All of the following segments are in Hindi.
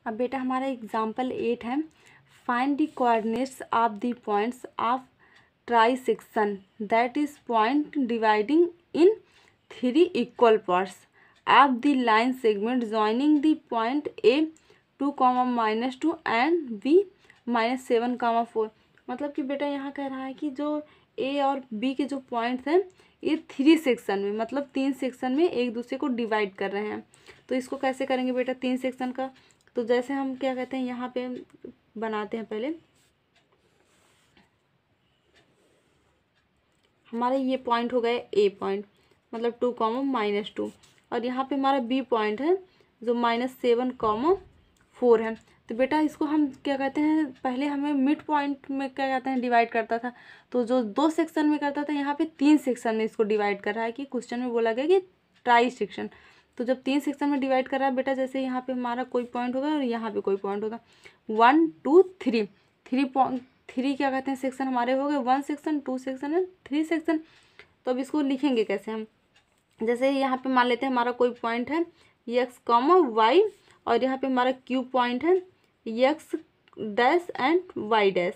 अब बेटा हमारा एग्जाम्पल 8 है। Find the coordinates of the points of try section that is point dividing in 3 equal parts of the line segment joining the point A 2, -2 and B -7, 4। मतलब कि बेटा यहाँ कह रहा है कि जो A और B के जो पॉइंट्स हैं ये 3 सेक्शन में, मतलब 3 सेक्शन में एक दूसरे को डिवाइड कर रहे हैं। तो इसको कैसे करेंगे बेटा 3 सेक्शन का? तो जैसे हम क्या कहते हैं यहाँ पे बनाते हैं, पहले हमारे ये पॉइंट हो गए A पॉइंट, मतलब 2, -2, और यहाँ पे हमारा B पॉइंट है जो -7, 4 है। तो बेटा इसको हम क्या कहते हैं, पहले हमें मिड पॉइंट में क्या कहते हैं डिवाइड करता था, तो जो 2 सेक्शन में करता था यहाँ पे 3 सेक्शन में इसको डिवाइड कर रहा है कि क्वेश्चन में बोला गया कि ट्राई सेक्शन। तो जब 3 सेक्शन में डिवाइड कर रहा है बेटा, जैसे यहाँ पे हमारा कोई पॉइंट होगा और यहाँ पे कोई पॉइंट होगा, 1, 2, 3, 3 क्या कहते हैं सेक्शन हमारे हो गए, 1 सेक्शन, 2 सेक्शन एंड 3 सेक्शन। तो अब इसको लिखेंगे कैसे हम? जैसे यहाँ पे मान लेते हैं हमारा कोई पॉइंट है x, y, और यहाँ पे हमारा q पॉइंट है x dash and y dash.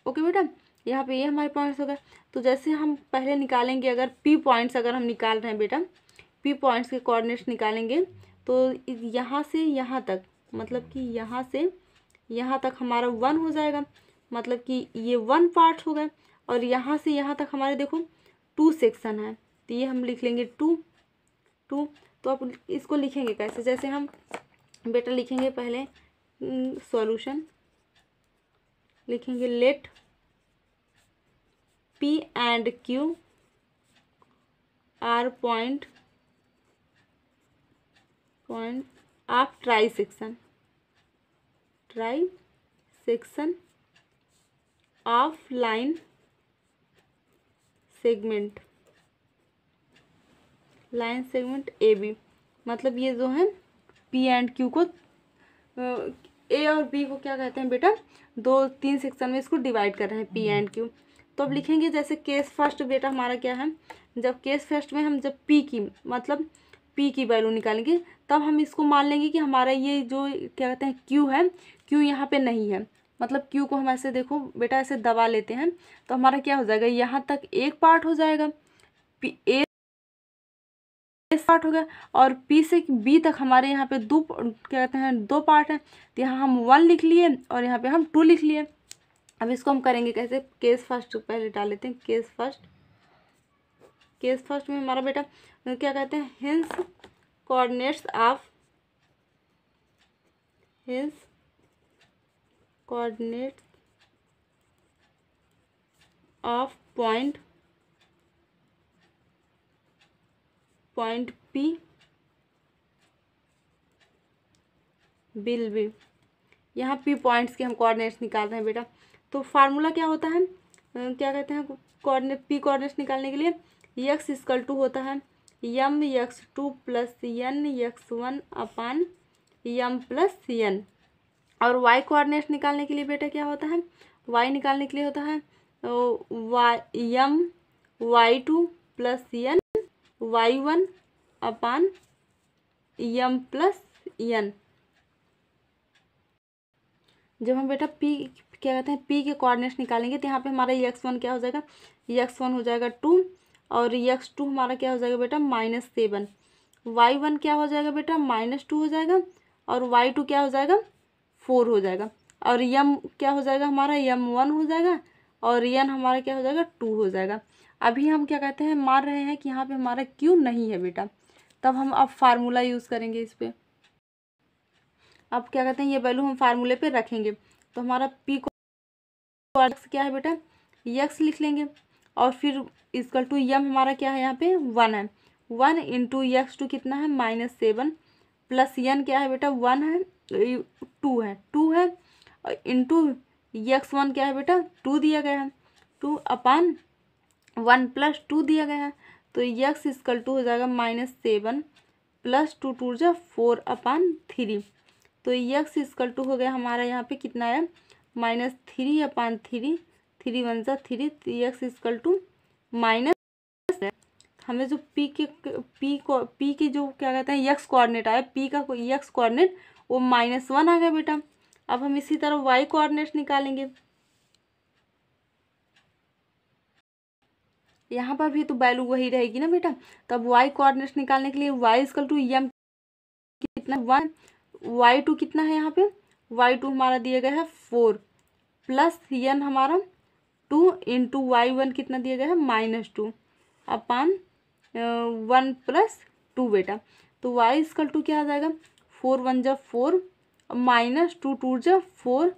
Okay बेटा, यहाँ पे ये हमारे पॉइंट्स हो गए। तो जैसे हम पहले निकालेंगे, अगर p पॉइंट्स अगर हम निकाल रहे हैं बेटा, p पॉइंट्स के कोऑर्डिनेट्स निकालेंगे, तो यहाँ से यहाँ तक, मतलब कि यहाँ से यहाँ तक हमारा 1 हो जाएगा, मतलब कि ये 1 पार्ट हो गए। और यहाँ से यहाँ तक हमारे देखो 2 सेक्शन है, तो ये हम लिख लेंगे 2। तो अब इसको लिखेंगे कैसे? जैसे हम बेटा लिखेंगे पहले सॉल्यूशन, लिखेंगे let P and Q are point of trisection of line segment AB। मतलब ये जो है P एंड Q को, A और B को क्या कहते हैं बेटा, 2-3 सेक्शन में इसको डिवाइड कर रहे हैं P एंड Q। तो अब लिखेंगे जैसे केस फर्स्ट बेटा हमारा क्या है, जब केस फर्स्ट में हम जब P की, मतलब P की वैल्यू निकालेंगे, तब हम इसको मान लेंगे कि हमारा ये जो क्या कहते हैं Q है, Q यहाँ पे नहीं है। मतलब Q को हम ऐसे देखो बेटा ऐसे दबा लेते हैं, तो हमारा क्या हो जाएगा, यहाँ तक एक पार्ट हो जाएगा, A पार्ट हो गया, और P से B तक हमारे यहाँ पे क्या कहते हैं 2 पार्ट है। तो यहाँ हम 1 लिख लिए और यहाँ पे हम 2 लिख लिए। अब इसको हम करेंगे कैसे? केस फर्स्ट पहले डाल लेते हैं। केस फर्स्ट में हमारा बेटा क्या कहते हैं, hints coordinates of point P will be. यहाँ P पॉइंट्स के हम कोऑर्डिनेट्स निकाल रहे हैं बेटा। तो फार्मूला क्या होता है, क्या कहते हैं P कोऑर्डिनेट्स निकालने के लिए, x इक्वल टू होता है mx2 + nx1 अपान m + n। और y कोऑर्डिनेट्स निकालने के लिए बेटा क्या होता है, y निकालने के लिए होता है y2 + n y1 अपान m + n। जब हम बेटा P क्या कहते हैं P के कोऑर्डिनेट्स निकालेंगे, तो यहाँ पे हमारा x1 क्या हो जाएगा, x1 हो जाएगा 2, और x2 हमारा क्या हो जाएगा बेटा -7, y1 क्या हो जाएगा बेटा -2 हो जाएगा, और y2 क्या हो जाएगा 4 हो जाएगा, और m क्या हो जाएगा हमारा m1 हो जाएगा, और n हमारा क्या हो जाएगा 2 हो जाएगा। अभी हम क्या कहते हैं मान रहे हैं कि यहाँ पे हमारा Q नहीं है बेटा, तब हम अब फार्मूला यूज़ करेंगे इस पर। अब क्या कहते हैं ये वैल्यू हम फार्मूले पे रखेंगे, तो हमारा P को क्या है बेटा x लिख लेंगे, और फिर इक्वल टू m हमारा क्या है यहाँ पे 1 है, 1 इंटू x2 कितना है -7, प्लस n क्या है बेटा 1 है 2 है इंटू x1 क्या है बेटा 2 दिया गया है, 2 अपान 1 + 2 दिया गया है। तो x इक्वल टू हो जाएगा -7 + 2 2 जा 4 अपान 3। तो x इक्वल टू हो गया हमारा यहाँ पे कितना है -3 अपान 3, 3 1 जा 3, x इक्वल टू माइनस, हमें जो P की जो क्या कहते हैं x कोऑर्डिनेट आया, P का x कोऑर्डिनेट वो -1 आ गया बेटा। अब हम इसी तरह y कोऑर्डिनेट्स निकालेंगे। यहाँ पर भी तो वैल्यू वही रहेगी ना बेटा। तब y कोऑर्डिनेट्स निकालने के लिए y इक्वल टू m कितना 1, y2 कितना है यहाँ पे, y2 हमारा दिया गया है 4 प्लस n हमारा 2 इंटू y1 कितना दिया गया है -2 अपान 1 प्लस 2 बेटा। तो y इक्वल टू क्या आ जाएगा 4 1 जा 4 -2 2 जा 4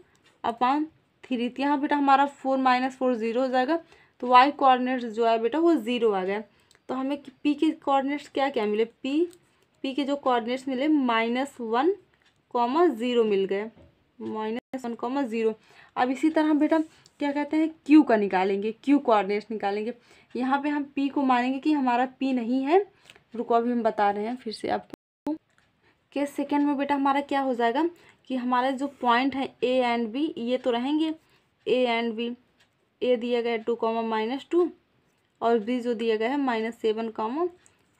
अपान 3। तो यहाँ बेटा हमारा 4 - 4 0 हो जाएगा। तो y कोऑर्डिनेट्स जो है बेटा वो 0 आ गया। तो हमें p के कोऑर्डिनेट्स क्या क्या मिले, p के जो कोऑर्डिनेट्स मिले -1, 0 मिल गए, -1, 0। अब इसी तरह हम बेटा क्या कहते हैं q का निकालेंगे, q कोऑर्डिनेट्स निकालेंगे। यहाँ पे हम p को मानेंगे कि हमारा p नहीं है। रुको अभी हम बता रहे हैं फिर से आपको। केस सेकेंड में बेटा हमारा क्या हो जाएगा कि हमारे जो पॉइंट है a एंड b ये तो रहेंगे, a एंड b, a दिया गया है 2, -2 और b जो दिया गया है -7,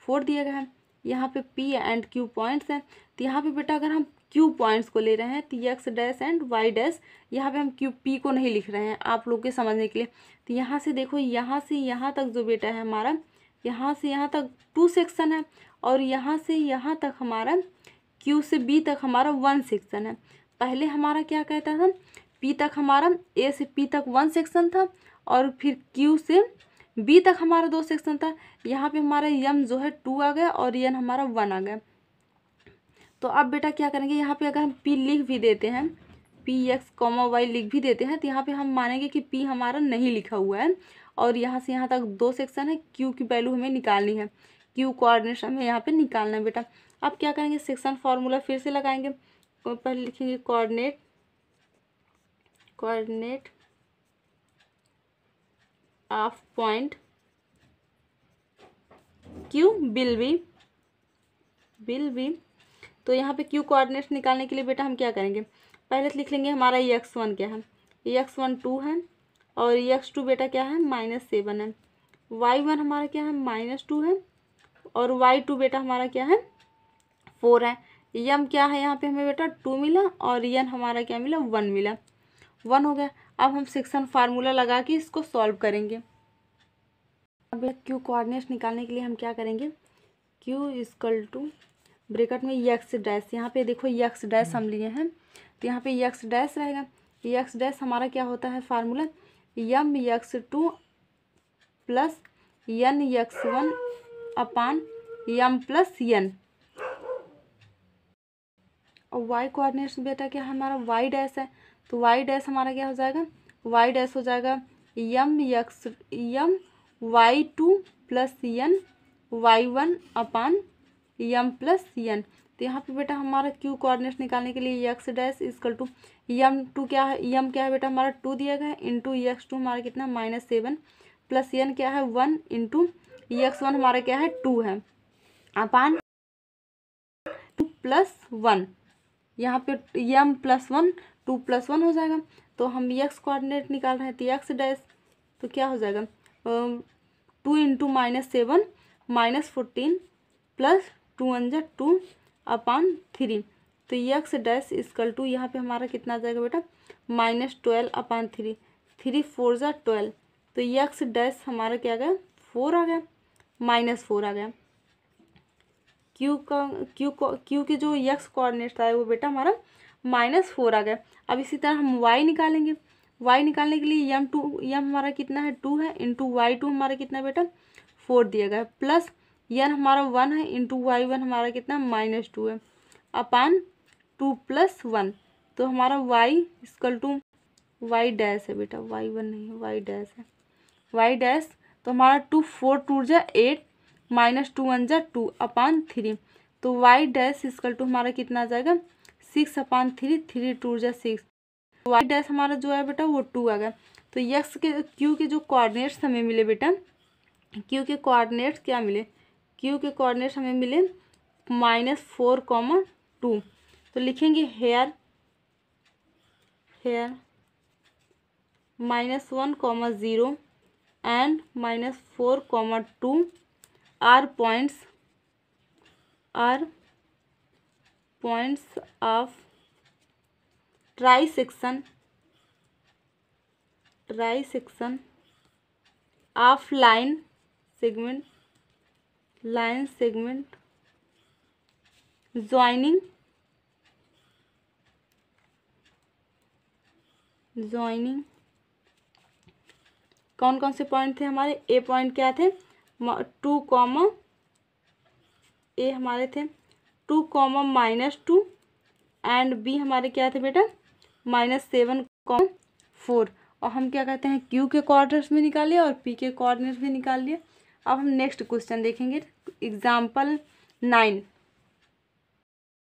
4 दिया गया है। यहाँ पे p एंड q पॉइंट्स हैं। तो यहाँ पे बेटा अगर हम q पॉइंट्स को ले रहे हैं तो x dash and y dash, यहाँ पे हम p को नहीं लिख रहे हैं आप लोग के समझने के लिए। तो यहाँ से देखो, यहाँ से यहाँ तक जो बेटा है हमारा, यहाँ से यहाँ तक 2 सेक्शन है और यहाँ से यहाँ तक हमारा q से b तक हमारा 1 सेक्शन है। पहले हमारा क्या कहता था, p तक हमारा a से p तक 1 सेक्शन था और फिर q से b तक हमारा 2 सेक्शन था। यहाँ पे हमारा m जो है 2 आ गया और n हमारा 1 आ गया। तो अब बेटा क्या करेंगे, यहाँ पे अगर हम p लिख भी देते हैं, px, y लिख भी देते हैं तो यहाँ पे हम मानेंगे कि p हमारा नहीं लिखा हुआ है और यहाँ से यहाँ तक 2 सेक्शन है। q की वैल्यू हमें निकालनी है, q कोऑर्डिनेट्स हमें यहाँ पे निकालना है बेटा। अब क्या करेंगे, सेक्शन फार्मूला फिर से लगाएंगे। तो पहले लिखेंगे coordinate of point q will be. तो यहाँ पे q कोऑर्डिनेट्स निकालने के लिए बेटा हम क्या करेंगे, पहले तो लिख लेंगे हमारा x1 क्या है, x1 2 है और x2 बेटा क्या है -7 है, y1 हमारा क्या है -2 है और y2 बेटा हमारा क्या है 4 है। m क्या है यहाँ पे हमें बेटा 2 मिला और n हमारा क्या मिला 1 मिला, 1 हो गया। अब हम सेक्शन फार्मूला लगा के इसको सॉल्व करेंगे। अब q कोऑर्डिनेट्स निकालने के लिए हम क्या करेंगे, q इक्वल टू ब्रैकेट में x डैश, यहाँ पे देखो x डैश हम लिए हैं तो यहाँ पे x डैश रहेगा। x डैश हमारा क्या होता है फार्मूला, m(x2) प्लस n(x1) अपान m प्लस n। और y कोऑर्डिनेट्स बेटा क्या है हमारा y डैश है, तो y डैश हमारा क्या हो जाएगा, y डैश हो जाएगा y2 प्लस n y1 अपान m प्लस n। तो यहाँ पे बेटा हमारा q कोऑर्डिनेट्स निकालने के लिए x dash equal to m2 क्या है, m क्या है बेटा हमारा 2 दिया गया है इंटू x2 हमारा कितना -7 प्लस n क्या है 1 इंटू x1 हमारा क्या है 2 है अपान 2 प्लस 1। यहाँ पे m प्लस 1 2 प्लस 1 हो जाएगा। तो हम x कोऑर्डिनेट निकाल रहे हैं तो x डैश तो क्या हो जाएगा 2 इंटू -7 -14 प्लस 2 1 जा 2 अपान 3। तो x डैश इक्वल टू यहाँ पे हमारा कितना आ जाएगा बेटा -12 अपान 3, 3 4 जा 12। तो x डैश हमारा क्या आ गया 4 आ गया, -4 आ गया। q के जो x कोऑर्डिनेट था वो बेटा हमारा -4 आ गया। अब इसी तरह हम y निकालेंगे। y निकालने के लिए m हमारा कितना है 2 है इंटू y2 हमारा कितना बेटा 4 दिया गया है प्लस n हमारा 1 है इंटू y1 हमारा कितना -2 है अपान 2 प्लस 1। तो हमारा y equal to y dash है बेटा, y1 नहीं है y डैश है, y डैश। तो हमारा 2 4 2 जा 8 -2 1 जा 2 अपान 3। तो y डैश इक्वल टू हमारा कितना आ जाएगा 6 अपान 3, 3 2 जा 6। y डैश हमारा जो है बेटा वो 2 आ गया। तो q के जो कोऑर्डिनेट्स हमें मिले बेटा, q के कोऑर्डिनेट्स क्या मिले, q के कोऑर्डिनेट्स हमें मिले -4, 2। तो लिखेंगे here -1, 0 and -4, 2 are points of trisection of line segment joining कौन कौन से पॉइंट थे हमारे? ए पॉइंट क्या थे? 2 कॉमा ए हमारे थे 2 कॉमा -2 एंड बी हमारे क्या थे बेटा? -7 कॉमा 4। और हम क्या कहते हैं, क्यू के कोऑर्डिनेट्स भी निकाल लिए और पी के कोऑर्डिनेट्स भी निकाल लिए। अब हम नेक्स्ट क्वेश्चन देखेंगे, एग्जाम्पल 9।